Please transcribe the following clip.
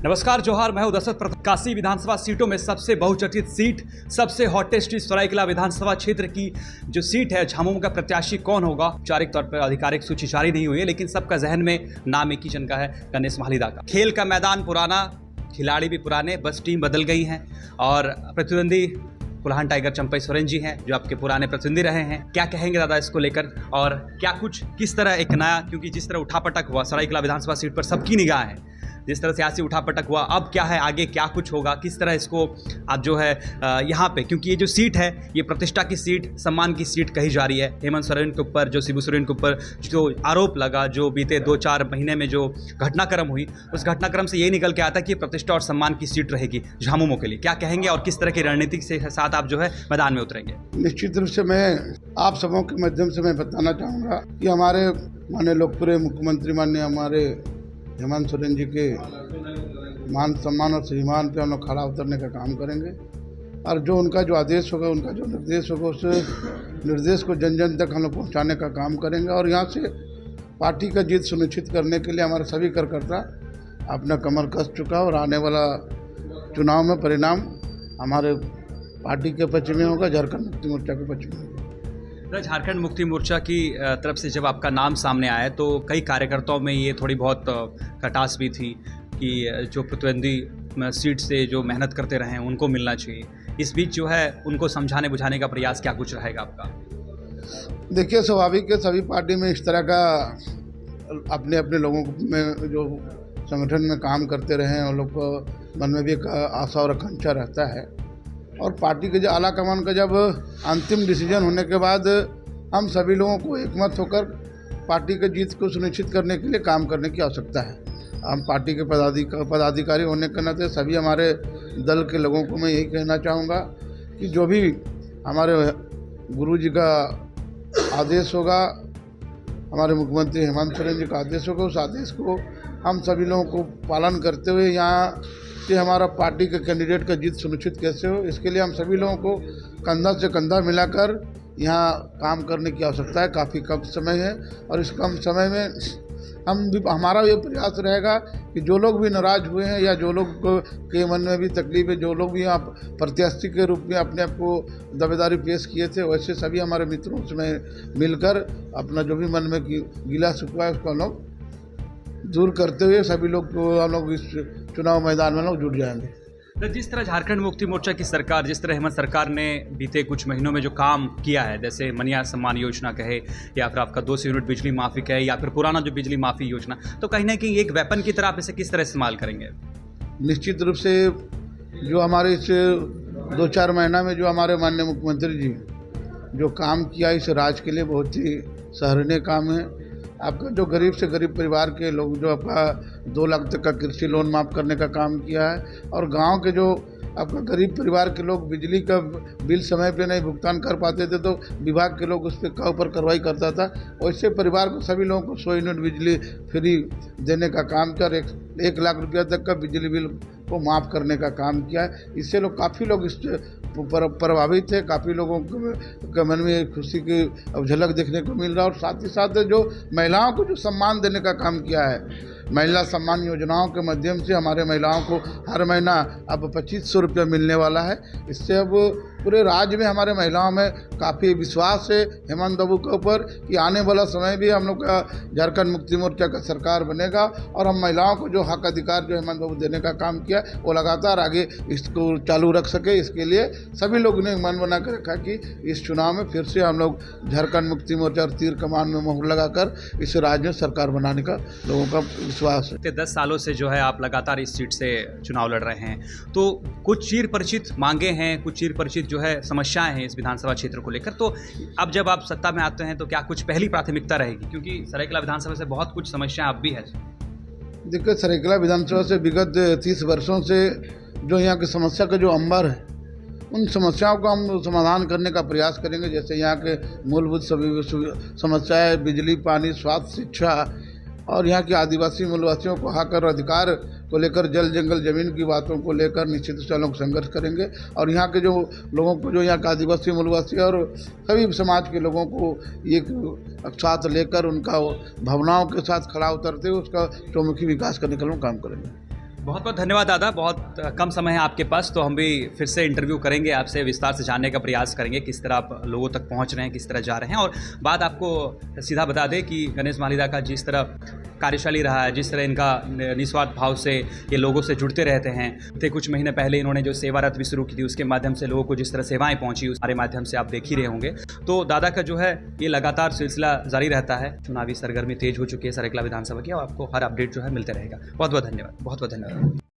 नमस्कार जोहार, मैं हूं दशरथ प्रताप। काशी विधानसभा सीटों में सबसे बहुचर्चित सीट, सबसे हॉटेस्ट सरायकेला विधानसभा क्षेत्र की जो सीट है, झामुमो का प्रत्याशी कौन होगा? औपचारिक तौर पर आधिकारिक सूची जारी नहीं हुई है, लेकिन सबका जहन में नाम एक ही जन का है, गणेश महालिदा का। खेल का मैदान पुराना, खिलाड़ी भी पुराने, बस टीम बदल गई है और प्रतिद्वंदी कुल्हान टाइगर चंपई सोरेन जी हैं, जो आपके पुराने प्रतिद्वंदी रहे हैं। क्या कहेंगे दादा इसको लेकर, और क्या कुछ किस तरह एक नया, क्योंकि जिस तरह उठापटक हुआ सरायकेला विधानसभा सीट पर सबकी निगाह है, जिस तरह सियासी उठापटक हुआ, अब क्या है, आगे क्या कुछ होगा, किस तरह इसको आप जो है यहाँ पे, क्योंकि ये जो सीट है ये प्रतिष्ठा की सीट, सम्मान की सीट कही जा रही है। हेमंत सोरेन के ऊपर, जो शिबू सोरेन के ऊपर जो आरोप लगा, जो बीते 2-4 महीने में जो घटनाक्रम हुई, उस घटनाक्रम से ये निकल के आता है कि प्रतिष्ठा और सम्मान की सीट रहेगी झामुमो के लिए। क्या कहेंगे और किस तरह की रणनीति के साथ आप जो है मैदान में उतरेंगे? निश्चित रूप से मैं आप सबों के माध्यम से मैं बताना चाहूँगा कि हमारे माननीय लोकप्रिय मुख्यमंत्री माननीय हमारे हेमंत सोरेन जी के मान सम्मान और सम्मान पे हम लोग खड़ा उतरने का काम करेंगे, और जो उनका जो आदेश होगा, उनका जो निर्देश होगा, उस निर्देश को जन जन तक हम लोग पहुँचाने का काम करेंगे। और यहाँ से पार्टी का जीत सुनिश्चित करने के लिए हमारे सभी कार्यकर्ता अपना कमर कस चुका, और आने वाला चुनाव में परिणाम हमारे पार्टी के पक्ष में होगा, झारखंड मुक्ति मोर्चा के पक्ष में होगा। झारखंड मुक्ति मोर्चा की तरफ से जब आपका नाम सामने आया तो कई कार्यकर्ताओं में ये थोड़ी बहुत खटास भी थी कि जो प्रतिद्वंदी सीट से जो मेहनत करते रहे हैं उनको मिलना चाहिए। इस बीच जो है उनको समझाने बुझाने का प्रयास क्या कुछ रहेगा आपका? देखिए, स्वाभाविक है, सभी पार्टी में इस तरह का अपने अपने लोगों में जो संगठन में काम करते रहे हैं, उन लोग को मन में भी एक आशा और आकांक्षा रहता है। और पार्टी के जो आला कमान का जब अंतिम डिसीजन होने के बाद हम सभी लोगों को एकमत होकर पार्टी के जीत को सुनिश्चित करने के लिए काम करने की आवश्यकता है। हम पार्टी के पदाधिकारी होने के नाते सभी हमारे दल के लोगों को मैं यही कहना चाहूँगा कि जो भी हमारे गुरु जी का आदेश होगा, हमारे मुख्यमंत्री हेमंत सोरेन जी का आदेश होगा, उस आदेश को हम सभी लोगों को पालन करते हुए यहाँ कि हमारा पार्टी के कैंडिडेट का जीत सुनिश्चित कैसे हो, इसके लिए हम सभी लोगों को कंधा से कंधा मिलाकर यहाँ काम करने की आवश्यकता है। काफ़ी कम समय है, और इस कम समय में हमारा ये प्रयास रहेगा कि जो लोग भी नाराज़ हुए हैं या जो लोग के मन में भी तकलीफ है, जो लोग भी यहाँ प्रत्याशी के रूप में अपने आप को दावेदारी पेश किए थे, वैसे सभी हमारे मित्रों से मिलकर अपना जो भी मन में गिला शिकवा है उसको हम लोग दूर करते हुए सभी लोग हम लोग इस चुनाव मैदान में लोग जुट जाएंगे। तो जिस तरह झारखंड मुक्ति मोर्चा की सरकार, जिस तरह हेमंत सरकार ने बीते कुछ महीनों में जो काम किया है, जैसे मनिया सम्मान योजना कहे या फिर आपका 200 यूनिट बिजली माफ़ी कहे या फिर पुराना जो बिजली माफ़ी योजना, तो कहीं ना कहीं एक वेपन की तरह आप इसे किस तरह इस्तेमाल करेंगे? निश्चित रूप से जो हमारे इस 2-4 महीना में जो हमारे माननीय मुख्यमंत्री जी जो काम किया, इस राज्य के लिए बहुत ही सराहनीय काम है। आपका जो गरीब से गरीब परिवार के लोग जो आपका 2 लाख तक का कृषि लोन माफ़ करने का काम किया है, और गांव के जो आपका गरीब परिवार के लोग बिजली का बिल समय पे नहीं भुगतान कर पाते थे तो विभाग के लोग उस पर ऊपर कार्रवाई करता था, वैसे परिवार को सभी लोगों को 100 यूनिट बिजली फ्री देने का काम किया, 1 लाख रुपया तक का बिजली बिल को माफ़ करने का काम किया है। इससे काफ़ी लोग इस प्रभावित है, काफ़ी लोगों के मन में खुशी की झलक देखने को मिल रहा है। और साथ ही साथ जो महिलाओं को जो सम्मान देने का काम किया है, महिला सम्मान योजनाओं के माध्यम से हमारे महिलाओं को हर महीना अब 2500 रुपया मिलने वाला है। इससे अब पूरे राज्य में हमारे महिलाओं में काफ़ी विश्वास है हेमंत बाबू के ऊपर कि आने वाला समय भी हम लोग का झारखंड मुक्ति मोर्चा का सरकार बनेगा, और हम महिलाओं को जो हक अधिकार जो हेमंत बाबू देने का काम किया वो लगातार आगे इसको चालू रख सके। इसके लिए सभी लोगों ने मन बना कर रखा कि इस चुनाव में फिर से हम लोग झारखंड मुक्ति मोर्चा और तीर कमान में मोहर लगाकर इस राज्य में सरकार बनाने का लोगों का विश्वास है। 10 सालों से जो है आप लगातार इस सीट से चुनाव लड़ रहे हैं, तो कुछ चीर परिचित मांगे हैं, कुछ चीर परिचित जो है समस्याएं हैं इस विधानसभा क्षेत्र को लेकर, तो अब जब आप सत्ता में आते हैं तो क्या कुछ पहली प्राथमिकता रहेगी, क्योंकि सरायकेला विधानसभा से बहुत कुछ समस्याएं अब भी है? देखिए, सरायकेला विधानसभा से विगत 30 वर्षों से जो यहाँ की समस्या का जो अंबर है, उन समस्याओं को हम समाधान करने का प्रयास करेंगे। जैसे यहाँ के मूलभूत सभी समस्याएं, बिजली, पानी, स्वास्थ्य, शिक्षा, और यहाँ के आदिवासी मूलवासियों को हक और अधिकार को लेकर, जल जंगल जमीन की बातों को लेकर निश्चित रूप से लोग संघर्ष करेंगे। और यहाँ के जो लोगों को, जो यहाँ के आदिवासी मूलवासी और सभी समाज के लोगों को एक साथ लेकर उनका भावनाओं के साथ खड़ा उतरते हुए उसका चौमुखी विकास करने का हम काम करेंगे। बहुत बहुत धन्यवाद दादा। बहुत कम समय है आपके पास, तो हम भी फिर से इंटरव्यू करेंगे आपसे, विस्तार से जानने का प्रयास करेंगे किस तरह आप लोगों तक पहुंच रहे हैं, किस तरह जा रहे हैं। और बात आपको सीधा बता दें कि गणेश मालिदा का जिस तरह कार्यशैली रहा है, जिस तरह इनका निस्वार्थ भाव से ये लोगों से जुड़ते रहते हैं, थे कुछ महीने पहले इन्होंने जो सेवा रथ भी शुरू की थी, उसके माध्यम से लोगों को जिस तरह सेवाएं पहुंची, उस हमारे माध्यम से आप देख ही रहे होंगे। तो दादा का जो है ये लगातार सिलसिला जारी रहता है। चुनावी सरगर्मी तेज हो चुकी है सरायकेला विधानसभा की, और आपको हर अपडेट जो है मिलते रहेगा। बहुत बहुत धन्यवाद, बहुत बहुत धन्यवाद।